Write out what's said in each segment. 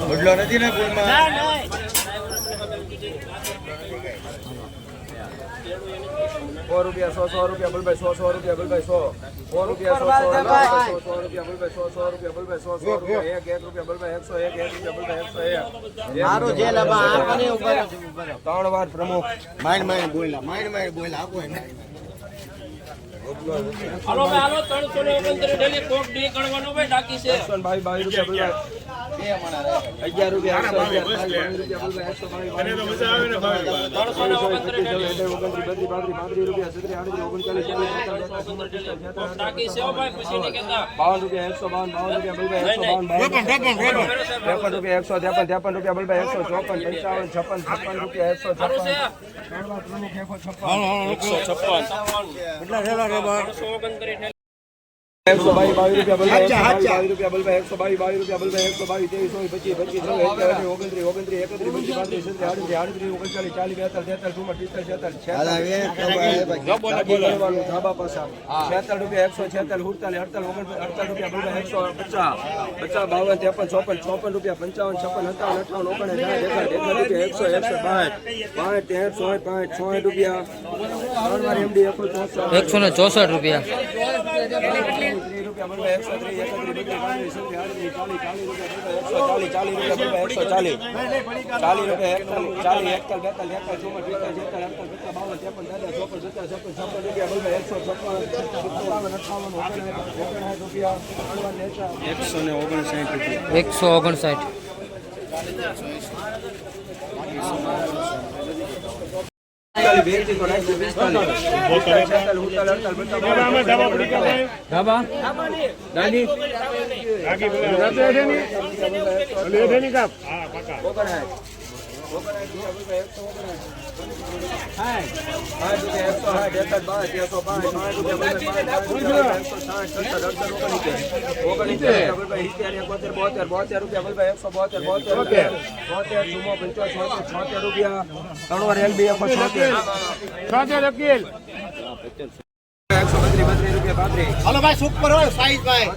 બદલો નથી ને ફૂલમાં ₹100 ₹100 બલભાઈ ₹100 બલભાઈ 100 ₹100 ₹100 બલભાઈ 100 બલભાઈ 100 ₹1 બલભાઈ 101 બલભાઈ 101 મારું જે લબા આ કોને ઉપર 3 વાર પ્રમુખ માઇન્ડ બોલ્યા આપો એને હાલો ભાઈ હાલો 329 ડેલી કોક ડી ગણવાનો ભાઈ બાકી છે ₹22 બલભાઈ ₹11 અને તો મજા આવે ને ભાઈ બાકી છે ભાઈ પછી ની કેતા ₹52 ₹152 બલભાઈ 156 ₹122 બલભાઈ 122 બલભાઈ 122 બલભાઈ 122 23 હાલો ભાઈ સુપર હોય સાઈઝ ભાઈ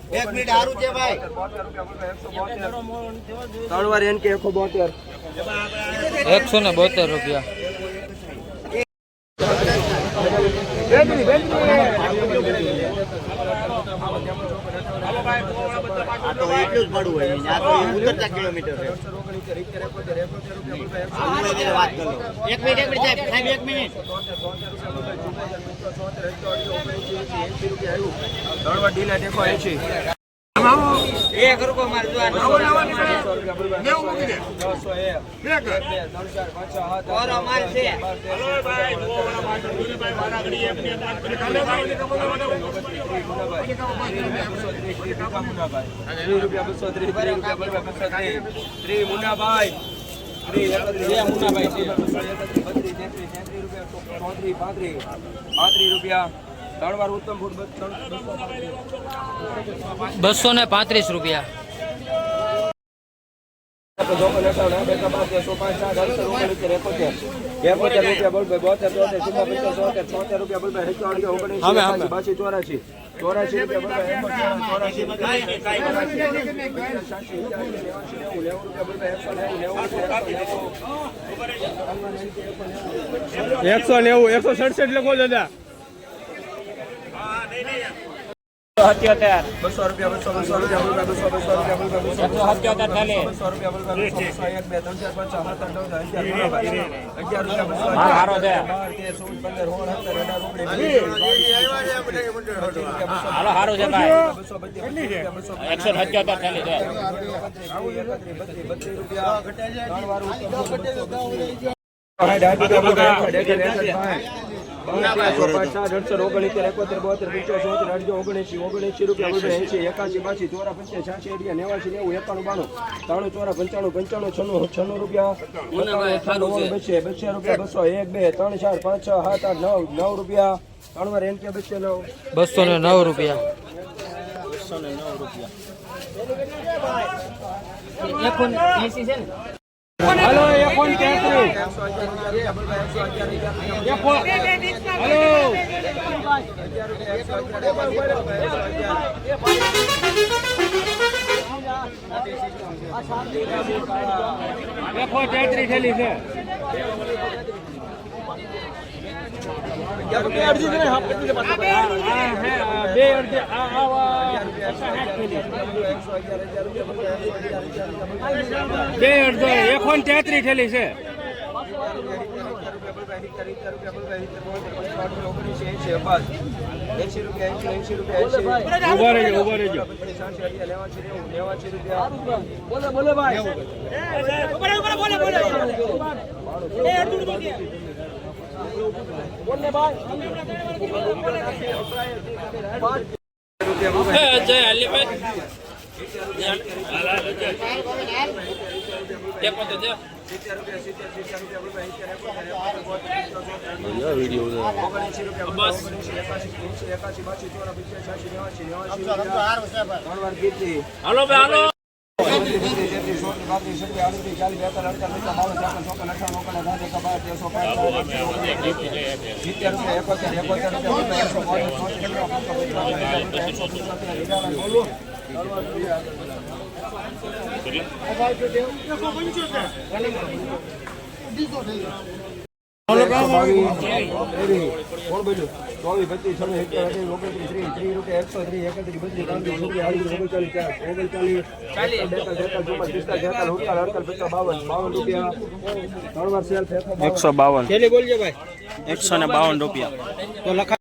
एक मिनिट हारू છે ભાઈ 3 વાર એન કે 172 ₹172 આ તો એટલું જ પડવું હોય આ તો 70 કિલોમીટર છે વાત કરો એક મિનિટ સાહેબ એક મિનિટ ઢીલા દેખો 80 એક રૂપિયો મારે જો આ ઓરો માર છે મુન્નાભાઈ રૂપિયા 3 વાર ઉત્તમ ફૂડ 235 રૂપિયા. ચોરાશી ₹190 167 લખો દાદા. 77 200 રૂપિયા 200 હારો છે હાલો હારું છે ભાઈ 177 ચાલી છે ઠેલી છે હાલો હાલો ₹152 ₹152 તો લખા